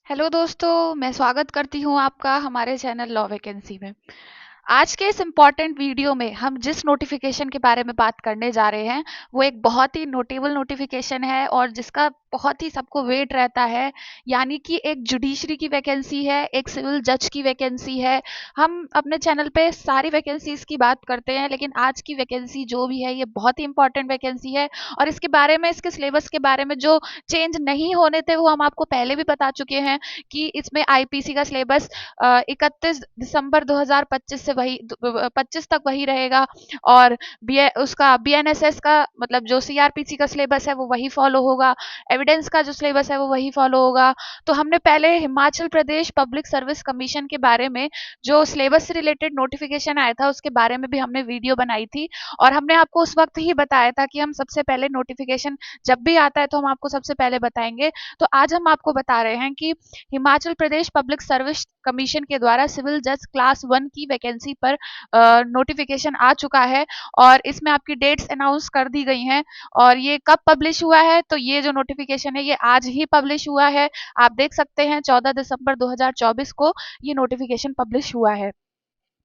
Hello दोस्तों, मैं स्वागत करती हूँ आपका हमारे चैनल लॉ वैकेंसी में। आज के इस इम्पॉर्टेंट वीडियो में हम जिस नोटिफिकेशन के बारे में बात करने जा रहे हैं वो एक बहुत ही नोटेबल नोटिफिकेशन है और जिसका बहुत ही सबको वेट रहता है। यानी कि एक जुडिशरी की वैकेंसी है, एक सिविल जज की वैकेंसी है। हम अपने चैनल पे सारी वैकेंसीज की बात करते हैं, लेकिन आज की वैकेंसी जो भी है ये बहुत ही इंपॉर्टेंट वैकेंसी है। और इसके बारे में, इसके सिलेबस के बारे में जो चेंज नहीं होने थे वो हम आपको पहले भी बता चुके हैं कि इसमें आईपीसी का सिलेबस 31 दिसंबर 2025 से वही 25 तक वही रहेगा। और उसका बीएनएसएस का मतलब जो सीआरपीसी का सिलेबस है वो वही फॉलो होगा। एविडेंस का जो सिलेबस है वो वही फॉलो होगा। तो हमने पहले Himachal Pradesh public service commission के बारे में जो सिलेबस से रिलेटेड नोटिफिकेशन आया था उसके बारे में भी हमने वीडियो बनाई थी। और हमने आपको उस वक्त ही बताया था कि हम सबसे पहले नोटिफिकेशन जब भी आता है तो हम आपको सबसे पहले बताएंगे। तो आज हम आपको बता रहे हैं कि Himachal Pradesh public service commission के द्वारा सिविल जज क्लास 1 की वैकेंसी पर नोटिफिकेशन आ चुका है और इसमें आपकी डेट्स अनाउंस कर दी गई हैं। और ये कब पब्लिश हुआ है, तो ये जो नोटिफिकेशन है ये आज ही पब्लिश हुआ है। आप देख सकते हैं 14 दिसंबर 2024 को ये नोटिफिकेशन पब्लिश हुआ है।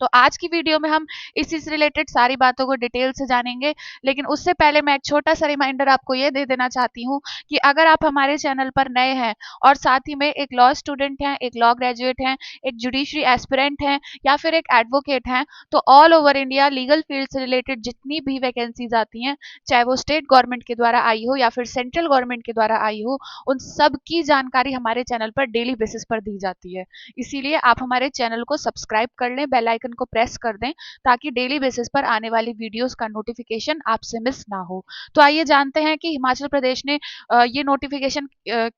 तो आज की वीडियो में हम इसी से रिलेटेड सारी बातों को डिटेल से जानेंगे। लेकिन उससे पहले मैं एक छोटा सा रिमाइंडर आपको ये दे देना चाहती हूँ कि अगर आप हमारे चैनल पर नए हैं और साथ ही में एक लॉ स्टूडेंट हैं, एक लॉ ग्रेजुएट हैं, एक जुडिशरी एस्पिरेंट हैं या फिर एक एडवोकेट हैं, तो all over India legal field से रिलेटेड जितनी भी वैकेंसीज आती हैं, चाहे वो स्टेट गवर्नमेंट के द्वारा आई हो या फिर सेंट्रल गवर्नमेंट के द्वारा आई हो, उन सब की जानकारी हमारे चैनल पर डेली बेसिस पर दी जाती है। इसीलिए आप हमारे चैनल को सब्सक्राइब कर लें, बेल आइकन को प्रेस कर दें ताकि डेली बेसिस पर आने वाली वीडियोस का नोटिफिकेशन आपसे मिस ना हो। तो आइए जानते हैं कि हिमाचल प्रदेश ने ये नोटिफिकेशन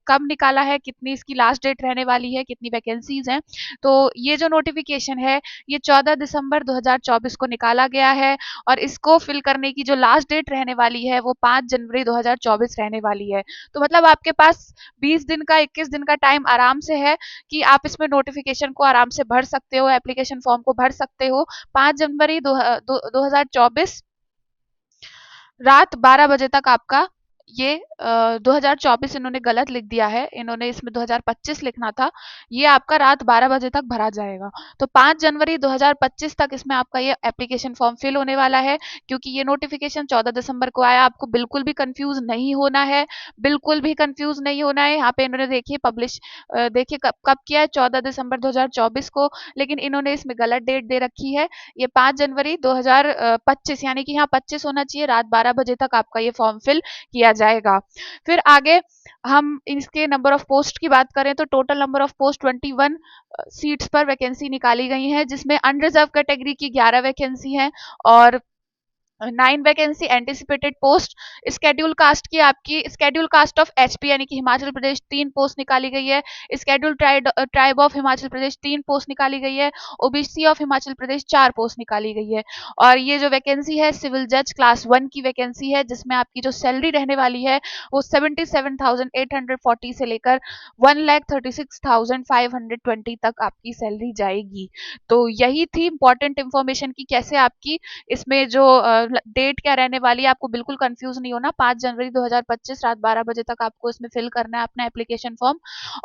कब निकाला है, कितनी इसकी लास्ट डेट रहने वाली है, कितनी वैकेंसीज हैं। तो ये जो नोटिफिकेशन है ये 14 दिसंबर 2024 को निकाला गया है और इसको फिल करने की जो लास्ट डेट रहने वाली है वो 5 जनवरी 2024 रहने वाली है। तो मतलब आपके पास 20 दिन का, 21 दिन का टाइम आराम से है कि आप इसमें नोटिफिकेशन को आराम से भर सकते हो, एप्लीकेशन फॉर्म को भर सकते हो। 5 जनवरी 2024 रात 12 बजे तक आपका ये 2024 इन्होंने गलत लिख दिया है, इन्होंने इसमें 2025 लिखना था। ये आपका रात 12 बजे तक भरा जाएगा। तो 5 जनवरी 2025 तक इसमें आपका ये एप्लीकेशन फॉर्म फिल होने वाला है। क्योंकि ये नोटिफिकेशन 14 दिसंबर को आया, आपको बिल्कुल भी कंफ्यूज नहीं होना है, बिल्कुल भी कंफ्यूज नहीं होना है। यहाँ पे इन्होंने देखिए पब्लिश देखिए कब कब किया है, 14 दिसंबर 2024 को, लेकिन इन्होंने इसमें गलत डेट दे रखी है। ये 5 जनवरी 2025 यानी कि यहाँ 25 होना चाहिए, रात 12 बजे तक आपका ये फॉर्म फिल किया जाएगा। फिर आगे हम इसके नंबर ऑफ पोस्ट की बात करें तो total number of post 21 seats पर वैकेंसी निकाली गई है, जिसमें अनरिजर्व कैटेगरी की 11 वैकेंसी है और 9 vacancy anticipated post. Schedule caste की आपकी स्केड्यूल कास्ट ऑफ एचपी यानी कि हिमाचल प्रदेश 3 पोस्ट निकाली गई है। Schedule tribe of Himachal Pradesh 3 post निकाली गई है। OBC of Himachal Pradesh 4 post निकाली गई है। और ये जो वैकेंसी है सिविल जज क्लास 1 की वैकेंसी है, जिसमें आपकी जो सैलरी रहने वाली है वो 77,840 से लेकर 1,36,520 तक आपकी सैलरी जाएगी। तो यही थी इंपॉर्टेंट इंफॉर्मेशन की कैसे आपकी इसमें जो डेट क्या रहने वाली है, आपको बिल्कुल कंफ्यूज नहीं होना। 5 जनवरी 2025 रात 12 बजे तक आपको इसमें फिल करना है अपना एप्लीकेशन फॉर्म।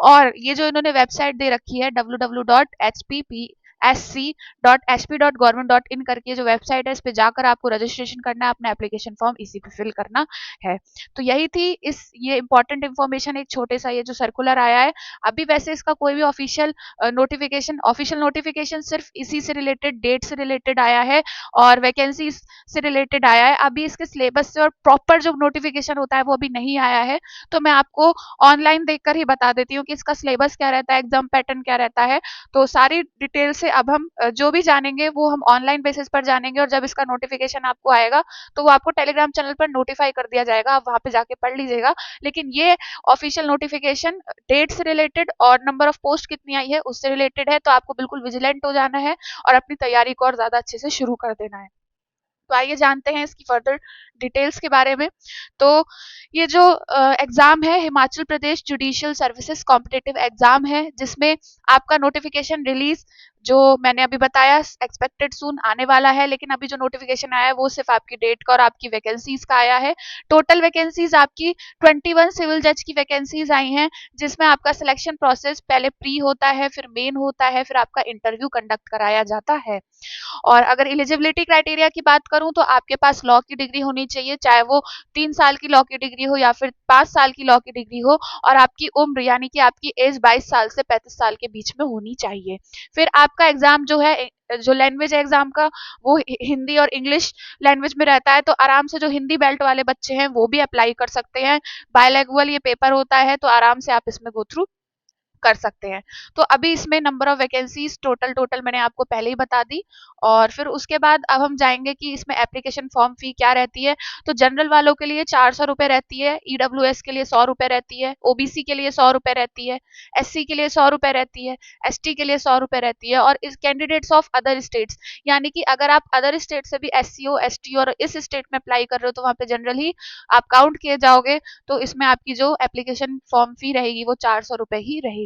और ये जो इन्होंने वेबसाइट दे रखी है www.hpp.sc.hp.government.in करके जो वेबसाइट है, इस पे जाकर आपको रजिस्ट्रेशन करना है, अपना एप्लीकेशन फॉर्म इसी पे फिल करना है। तो यही थी ये इंपॉर्टेंट इन्फॉर्मेशन, एक छोटे सा ये जो सर्कुलर आया है। अभी वैसे इसका कोई भी ऑफिशियल नोटिफिकेशन सिर्फ इसी से रिलेटेड, डेट से रिलेटेड आया है और वैकेंसी से रिलेटेड आया है। अभी इसके सिलेबस से और प्रॉपर जो नोटिफिकेशन होता है वो अभी नहीं आया है। तो मैं आपको ऑनलाइन देखकर ही बता देती हूँ कि इसका सिलेबस क्या रहता है, एग्जाम पैटर्न क्या रहता है। तो सारी डिटेल से अब हम जो भी जानेंगे वो हम ऑनलाइन बेसिस पर जानेंगे और जब इसका नोटिफिकेशन आपको आएगा तो वो आपको टेलीग्राम चैनल पर नोटिफाई कर दिया जाएगा, आप वहां पे जाके पढ़ लीजिएगा। लेकिन ये ऑफिशियल नोटिफिकेशन डेट से रिलेटेड और नंबर ऑफ पोस्ट कितनी आई है उससे रिलेटेड है। तो आपको बिल्कुल विजिलेंट हो जाना है और अपनी तैयारी को और ज्यादा अच्छे से शुरू कर देना है। तो आइए जानते हैं इसकी फर्दर डिटेल्स के बारे में। तो ये जो एग्जाम है Himachal Pradesh judicial services competitive exam है, जिसमें आपका नोटिफिकेशन रिलीज जो मैंने अभी बताया एक्सपेक्टेड सून आने वाला है, लेकिन अभी जो नोटिफिकेशन आया है वो सिर्फ आपकी डेट का और आपकी वैकेंसीज का आया है। टोटल वैकेंसीज आपकी 21 सिविल जज की वैकेंसीज आई हैं, जिसमें आपका सिलेक्शन प्रोसेस पहले प्री होता है, फिर मेन होता है, फिर आपका इंटरव्यू कंडक्ट कराया जाता है। और अगर एलिजिबिलिटी क्राइटेरिया की बात करूं तो आपके पास लॉ की डिग्री होनी चाहिए, चाहे वो 3 साल की लॉ की डिग्री हो या फिर 5 साल की लॉ की डिग्री हो, और आपकी उम्र यानी कि आपकी एज 22 साल से 35 साल के बीच में होनी चाहिए। फिर आपका एग्जाम जो है, जो लैंग्वेज है एग्जाम का, वो हिंदी और इंग्लिश लैंग्वेज में रहता है, तो आराम से जो हिंदी बेल्ट वाले बच्चे हैं वो भी अप्लाई कर सकते हैं। बायलैंग्वेज ये पेपर होता है, तो आराम से आप इसमें गो थ्रू कर सकते हैं। तो अभी इसमें नंबर ऑफ वैकेंसीज टोटल मैंने आपको पहले ही बता दी। और फिर उसके बाद अब हम जाएंगे कि इसमें एप्लीकेशन फॉर्म फी क्या रहती है। तो जनरल वालों के लिए 400 रुपए रहती है, ईडब्ल्यूएस के लिए 100 रुपए रहती है, ओबीसी के लिए 100 रुपए रहती है, एससी के लिए 100 रुपए रहती है, एसटी के लिए 100 रुपए रहती है। और इस कैंडिडेट्स ऑफ अदर स्टेट्स, यानी कि अगर आप अदर स्टेट से भी एससी हो, एसटी और इस स्टेट में अप्लाई कर रहे हो, तो वहां पे जनरल ही आप काउंट किए जाओगे, तो इसमें आपकी जो एप्लीकेशन फॉर्म फी रहेगी वो 400 रुपए ही रहेगी।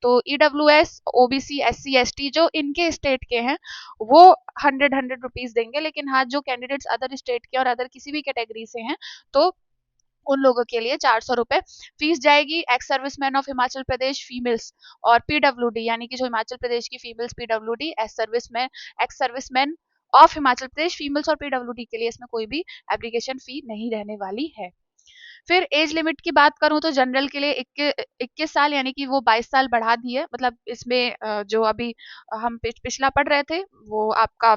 तो ईडब्ल्यूएस, ओबीसी, एससी, एसटी जो इनके स्टेट के हैं वो 100 रुपीज देंगे, लेकिन हाँ जो कैंडिडेट्स अदर स्टेट के और अदर किसी भी कैटेगरी से हैं, तो उन लोगों के लिए 400 रुपए फीस जाएगी। Ex serviceman of Himachal Pradesh females और पीडब्ल्यूडी, यानी कि जो हिमाचल प्रदेश की females PWD, ex serviceman of Himachal Pradesh females और पीडब्ल्यूडी के लिए इसमें कोई भी एप्लीकेशन फी नहीं रहने वाली है। फिर एज लिमिट की बात करूं तो जनरल के लिए 21 साल, यानी कि वो 22 साल बढ़ा दी है। मतलब इसमें जो अभी हम पिछला पढ़ रहे थे वो आपका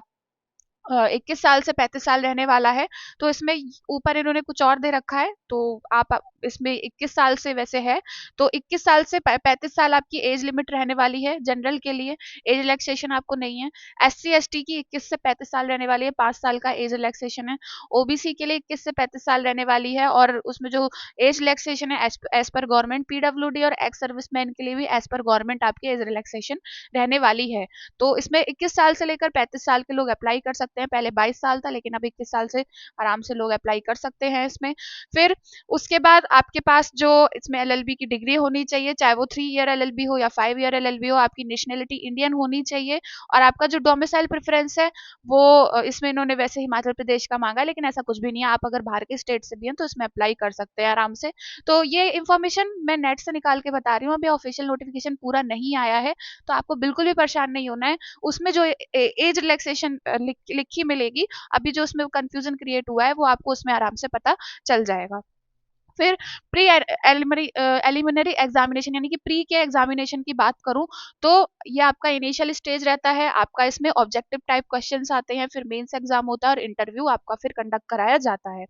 21 साल से 35 साल रहने वाला है, तो इसमें ऊपर इन्होंने कुछ और दे रखा है। तो आप इसमें 21 साल से वैसे है, तो 21 साल से 35 साल आपकी एज लिमिट रहने वाली है जनरल के लिए। एज रिलैक्सेशन आपको नहीं है। एससी एसटी की 21 से 35 साल रहने वाली है, 5 साल का एज रिलैक्सेशन है। ओबीसी के लिए 21 से 35 साल रहने वाली है, और उसमें जो एज रिलैक्सेशन है एज पर गवर्नमेंट। पीडब्ल्यूडी और एक्स सर्विसमैन के लिए भी एज पर गवर्नमेंट आपकी एज रिलैक्सेशन रहने वाली है। तो इसमें 21 साल से लेकर 35 साल के लोग अप्लाई कर सकते हैं। पहले 22 साल था, लेकिन अब 21 साल से आराम से लोग अप्लाई कर सकते हैं इसमें। फिर उसके बाद आपके पास जो इसमें एलएलबी की डिग्री होनी चाहिए, चाहे वो 3 ईयर एलएलबी हो या 5 ईयर एलएलबी हो। आपकी नेशनलिटी इंडियन होनी चाहिए, और आपका जो डोमिसाइल प्रेफरेंस है वो इसमें इन्होंने वैसे हिमाचल प्रदेश का मांगा, लेकिन ऐसा कुछ भी नहीं है। आप अगर बाहर के स्टेट से भी हैं तो इसमें अप्लाई कर सकते हैं आराम से। तो ये इन्फॉर्मेशन मैं नेट से निकाल के बता रही हूँ, अभी ऑफिशियल नोटिफिकेशन पूरा नहीं आया है, तो आपको बिल्कुल भी परेशान नहीं होना है। उसमें जो एज रिलैक्सेशन लिखी मिलेगी, अभी जो उसमें कंफ्यूजन क्रिएट हुआ है वो आपको उसमें आराम से पता चल जाएगा। फिर प्री एलिमिनरी एग्जामिनेशन, यानी कि प्री के एग्जामिनेशन की बात करूं तो ये आपका इनिशियल स्टेज रहता है। आपका इसमें ऑब्जेक्टिव टाइप क्वेश्चंस आते हैं, फिर मेंस एग्जाम होता है और इंटरव्यू आपका फिर कंडक्ट कराया जाता है।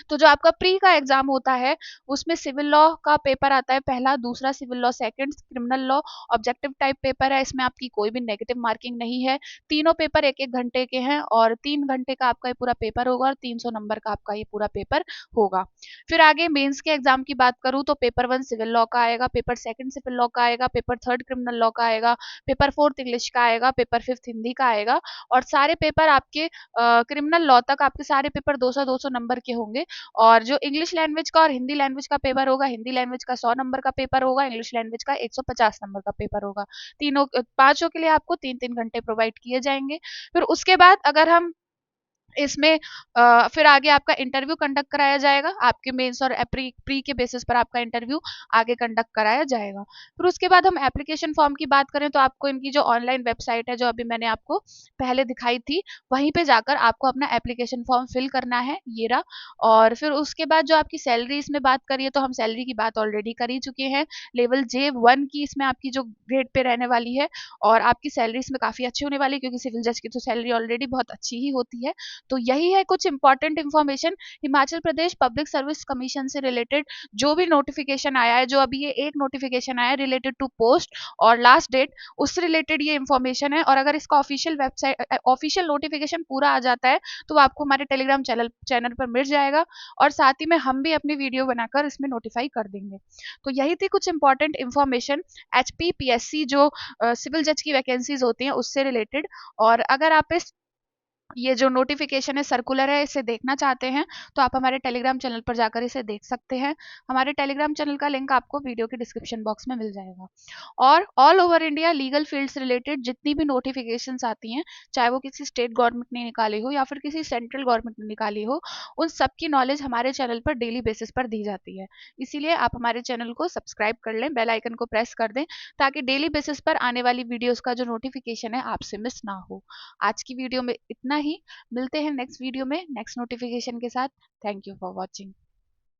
तो जो आपका प्री का एग्जाम होता है उसमें सिविल लॉ का पेपर आता है पहला, दूसरा civil law second, criminal law objective type paper है। इसमें आपकी कोई भी नेगेटिव मार्किंग नहीं है। तीनों पेपर 1-1 घंटे के हैं, और 3 घंटे का आपका ये पूरा पेपर होगा, और 300 नंबर का आपका ये पूरा पेपर होगा। फिर आगे मेंस के एग्जाम की बात करूं तो पेपर 1 सिविल लॉ का आएगा, पेपर 2 सिविल लॉ का आएगा, पेपर 3 क्रिमिनल लॉ का आएगा, पेपर 4 इंग्लिश का आएगा, पेपर 5 हिंदी का आएगा। और सारे पेपर आपके क्रिमिनल लॉ तक आपके सारे पेपर 200-200 नंबर के होंगे। और जो इंग्लिश लैंग्वेज का और हिंदी लैंग्वेज का पेपर होगा, हिंदी लैंग्वेज का 100 नंबर का पेपर होगा, इंग्लिश लैंग्वेज का 150 नंबर का पेपर होगा। तीनों पांचों के लिए आपको 3-3 घंटे प्रोवाइड किए जाएंगे। फिर उसके बाद अगर हम इसमें फिर आगे आपका इंटरव्यू कंडक्ट कराया जाएगा, आपके मेंस और प्री के बेसिस पर आपका इंटरव्यू आगे कंडक्ट कराया जाएगा। फिर उसके बाद हम एप्लीकेशन फॉर्म की बात करें तो आपको इनकी जो ऑनलाइन वेबसाइट है जो अभी मैंने आपको पहले दिखाई थी, वहीं पे जाकर आपको अपना एप्लीकेशन फॉर्म फिल करना है, ये रहा। और फिर उसके बाद जो आपकी सैलरी इसमें बात करिए तो हम सैलरी की बात ऑलरेडी कर ही चुके हैं। लेवल J1 की इसमें आपकी जो ग्रेड पे रहने वाली है, और आपकी सैलरी इसमें काफी अच्छी होने वाली है, क्योंकि सिविल जज की तो सैलरी ऑलरेडी बहुत अच्छी ही होती है। तो यही है कुछ important information Himachal Pradesh public service commission से रिलेटेड। जो भी नोटिफिकेशन आया है, जो अभी ये एक नोटिफिकेशन आया है रिलेटेड टू पोस्ट और लास्ट डेट, उससे रिलेटेड ये इन्फॉर्मेशन है। और अगर इसका ऑफिशियल वेबसाइट ऑफिशियल नोटिफिकेशन पूरा आ जाता है तो आपको हमारे टेलीग्राम चैनल पर मिल जाएगा, और साथ ही में हम भी अपनी वीडियो बनाकर इसमें नोटिफाई कर देंगे। तो यही थी कुछ इंपॉर्टेंट इन्फॉर्मेशन HPPSC जो सिविल जज की वैकेंसीज होती हैं उससे रिलेटेड। और अगर आप इस ये जो नोटिफिकेशन है सर्कुलर है, इसे देखना चाहते हैं तो आप हमारे टेलीग्राम चैनल पर जाकर इसे देख सकते हैं। हमारे टेलीग्राम चैनल का लिंक आपको वीडियो के डिस्क्रिप्शन बॉक्स में मिल जाएगा। और all over India legal field से रिलेटेड जितनी भी नोटिफिकेशंस आती हैं, चाहे वो किसी स्टेट गवर्नमेंट ने निकाली हो या फिर किसी सेंट्रल गवर्नमेंट ने निकाली हो, उन सब की नॉलेज हमारे चैनल पर डेली बेसिस पर दी जाती है। इसीलिए आप हमारे चैनल को सब्सक्राइब कर लें, बेल आइकन को प्रेस कर दें, ताकि डेली बेसिस पर आने वाली वीडियोस का जो नोटिफिकेशन है आपसे मिस ना हो। आज की वीडियो में इतना ही। मिलते हैं नेक्स्ट वीडियो में नेक्स्ट नोटिफिकेशन के साथ। Thank you for watching.